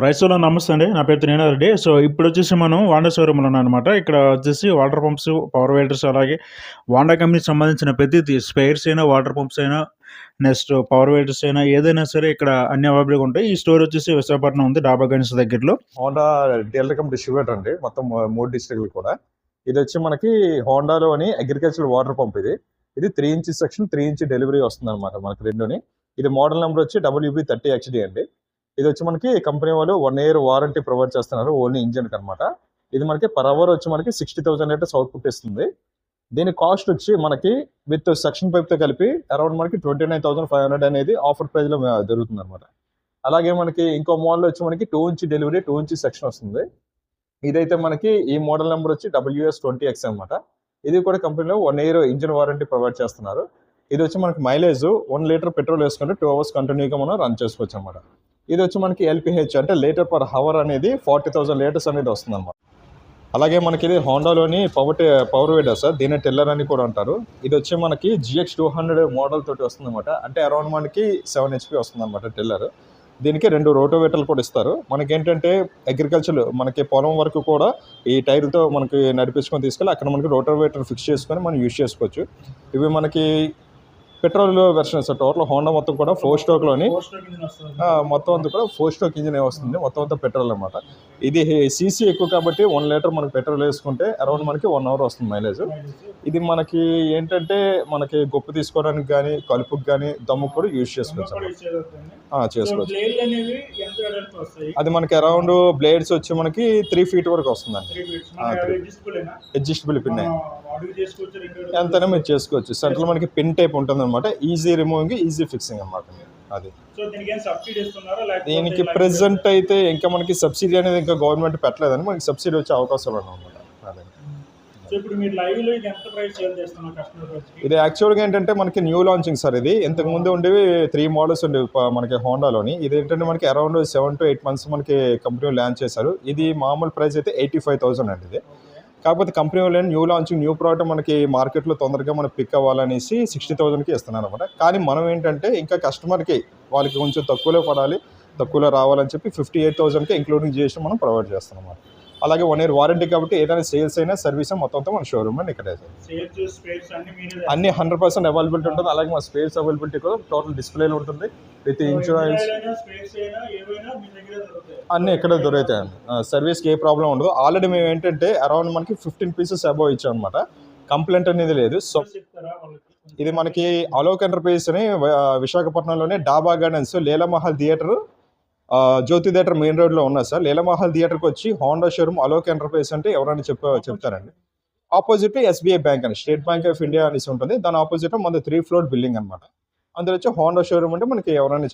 రైతులో నమస్తే అండి. నా పేరు త్రినాథరెడ్డి. ఇప్పుడొచ్చేసి మనం వాండా షోరూమ్‌లో ఉన్నాననమాట. ఇక్కడ వచ్చేసి వాటర్ పంప్స్, పవర్ వెల్డర్స్ అలాగే వాండా కంపెనీకి సంబంధించిన ప్రతిది స్పేర్స్ అయినా, వాటర్ పంప్స్ అయినా, నెక్స్ట్ పవర్ వెల్డర్స్ అయినా ఏదైనా సరే ఇక్కడ అన్నీ అవైలబుల్‌గా ఉంటాయి. ఈ స్టోర్ వచ్చేసి విశాఖపట్నం ఉంది. డాబా గన్స్ దగ్గరలో. హోండా డీలర్ కమ్ డిస్ట్రిబ్యూటర్ అండి. మొత్తం 3 డిస్ట్రిక్ట్‌లు కూడా. ఇదొచ్చి మనకి హోండాలోని అగ్రికల్చర్ వాటర్ పంప్ ఇది. ఇది 3 ఇంచెస్ సెక్షన్, 3 ఇంచ్ డెలివరీ వస్తుందన్నమాట మనకి రెండుని. ఇది మోడల్ నెంబర్ వచ్చి WB30XD అండి. ఇది వచ్చి మనకి కంపెనీ వాళ్ళు 1 ఇయర్ వారంటీ ప్రొవైడ్ చేస్తున్నారు ఓన్లీ ఇంజిన్కి అనమాట. ఇది మనకి పర్ అవర్ వచ్చి మనకి 60,000 లీటర్స్ అవుట్పుట్ ఇస్తుంది. దీని కాస్ట్ వచ్చి మనకి విత్ సెక్షన్ పైప్తో కలిపి అరౌండ్ మనకి 29,500 అనేది ఆఫర్ ప్రైస్లో జరుగుతుంది అనమాట. అలాగే మనకి ఇంకో మోడల్ వచ్చి మనకి 2 ఇంచ్ డెలివరీ, 2 ఇంచ్ సెక్షన్ వస్తుంది. ఇదైతే మనకి ఈ మోడల్ నెంబర్ వచ్చి WS20X అనమాట. ఇది కూడా కంపెనీలో 1 ఇయర్ ఇంజిన్ వారంటీ ప్రొవైడ్ చేస్తున్నారు. ఇది వచ్చి మనకి మైలేజ్ 1 లీటర్ పెట్రోల్ వేసుకుంటే 2 అవర్స్ కంటిన్యూగా మనం రన్ చేసుకోవచ్చు అనమాట. ఇది వచ్చి మనకి LPH అంటే లీటర్ పర్ హవర్ అనేది 40,000 లీటర్స్ అనేది వస్తుంది అనమాట. అలాగే మనకి ఇది హోండాలోని పవర్ వేడర్ సార్, దీని టిల్లర్ అని కూడా అంటారు. ఇది వచ్చి మనకి GX200 మోడల్ తోటి వస్తుంది అనమాట. అంటే అరౌండ్ మనకి 7 HP వస్తుంది అనమాట టిల్లర్. దీనికి 2 రోటోవేటర్లు కూడా ఇస్తారు. మనకి ఏంటంటే అగ్రికల్చర్ మనకి పొలం వరకు కూడా ఈ టైర్లతో మనకి నడిపించుకొని తీసుకెళ్ళి అక్కడ మనకి రోటోవేటర్ ఫిక్స్ చేసుకొని మనం యూజ్ చేసుకోవచ్చు. ఇవి మనకి petrol version sir. Total Honda మొత్తం కూడా 4 స్ట్రోక్లోని మొత్తం అంతా కూడా 4 స్ట్రోక్ ఇంజిన్ వస్తుంది. మొత్తం అంతా పెట్రోల్ అనమాట. ఇది సీసీ ఎక్కువ కాబట్టి 1 లీటర్ మనకి పెట్రోల్ వేసుకుంటే అరౌండ్ మనకి 1 అవర్ వస్తుంది మైలేజ్. ఇది మనకి ఏంటంటే మనకి గొప్ప తీసుకోవడానికి కానీ, కలుపుకి కానీ, దమ్ముకు కూడా యూజ్ చేసుకోవచ్చు. అది మనకి అరౌండ్ బ్లేడ్స్ వచ్చి మనకి 3 feet వరకు వస్తుందండి. అడ్జస్టబుల్ పిన్ ఎంతైనా మీరు చేసుకోవచ్చు. సెంటర్ మనకి పిన్ టైప్ ఉంటుంది అనమాట. ఈజీ రిమూవింగ్, ఈజీ ఫిక్సింగ్ అనమాట. అది దీనికి ప్రెసెంట్ అయితే ఇంకా మనకి సబ్సిడీ అనేది ఇంకా గవర్నమెంట్ పెట్టలేదని మనకి సబ్సిడీ వచ్చే అవకాశాలు అనమాట. అదే ఇది యాక్చువల్గా ఏంటంటే మనకి న్యూ లాంచింగ్ సార్. ఇది ఇంతకు ముందు ఉండేవి 3 మోడల్స్ ఉండేవి మనకి హోండాలోని. ఇది ఏంటంటే మనకి అరౌండ్ 7 to 8 months మనకి కంపెనీ లాంచ్ చేశారు. ఇది మామూలు ప్రైస్ అయితే 85,000 అండి ఇది. కాకపోతే కంపెనీ వాళ్ళు న్యూ లాంచింగ్, న్యూ ప్రోడక్ట్ మనకి మార్కెట్లో తొందరగా మనకి పిక్ అవ్వాలనేసి 60,000కి ఇస్తున్నారు అనమాట. కానీ మనం ఏంటంటే ఇంకా కస్టమర్కి వాళ్ళకి కొంచెం తక్కువలో పడాలి, తక్కువలో రావాలని చెప్పి 58,000కి ఇంక్లూడింగ్ చేసి మనం ప్రొవైడ్ చేస్తున్నాం అన్నమాట. అలాగే 1 year వారంటీ కాబట్టి ఏదైనా సేల్స్ అయినా సర్వీస్ మొత్తం మన షోరూమ్ అండి. ఇక్కడ అన్ని 100% అవైలబిలిటీ ఉంటుంది. అలాగే మన స్పేస్ అవైలబిలిటీ కూడా టోటల్ డిస్ప్లేలో ఉంటుంది. విత్ ఇన్సూరెన్స్ అన్నీ ఇక్కడ దొరుకుతాయండి. సర్వీస్కి ఏ ప్రాబ్లం ఉండదు. ఆల్రెడీ మేము ఏంటంటే అరౌండ్ మనకి 15 pieces అబౌవ్ ఇచ్చాం అనమాట. కంప్లైంట్ అనేది లేదు. సో ఇది మనకి అలోక్ ఎంటర్ప్రైజెస్ అని విశాఖపట్నంలోనే డాబా గార్డెన్స్, లీలామహల్ థియేటర్, జ్యోతి థియేటర్ మెయిన్ రోడ్లో ఉన్నా సార్. లీలామహల్ థియేటర్కి వచ్చి హోండా షోరూమ్ అలోక్ ఎంటర్ప్రైజెస్ అంటే ఎవరైనా చెప్తారండి. ఆపోజిట్ SBI బ్యాంక్ అని, స్టేట్ బ్యాంక్ ఆఫ్ ఇండియా అనేసి ఉంటుంది. దాని ఆపోజిట్ మన 3 floor బిల్డింగ్ అనమాట. అందులో వచ్చి హోండా షోరూమ్ అంటే మనకి ఎవరైనా